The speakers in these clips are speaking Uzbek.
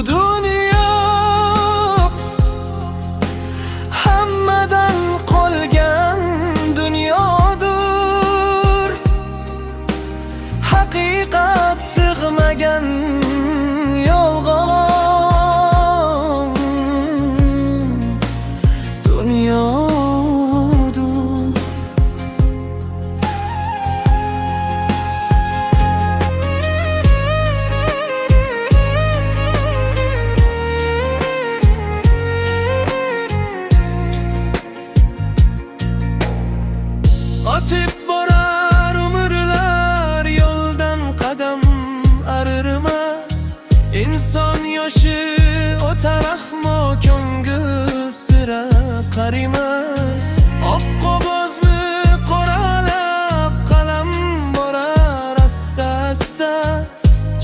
dunyo hammadan qolgan dunyodir. Haqiqat sig'magan yolg'on dunyodir. O'tib borar umrlar, yo'ldan qadam arirmas. Inson yoshi o'tar, ammo ko'ngil sira qarimas. Oq qog'ozni qoralab qalam borar asta-asta.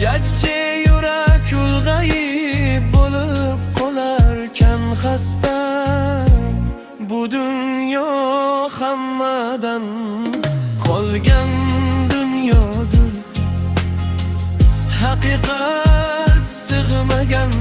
Jajji yurak ulg'ayib bo'lib qolarkan xasta. Bu dunyo hammadan qolgan dunyodir. Haqiqat sig'magan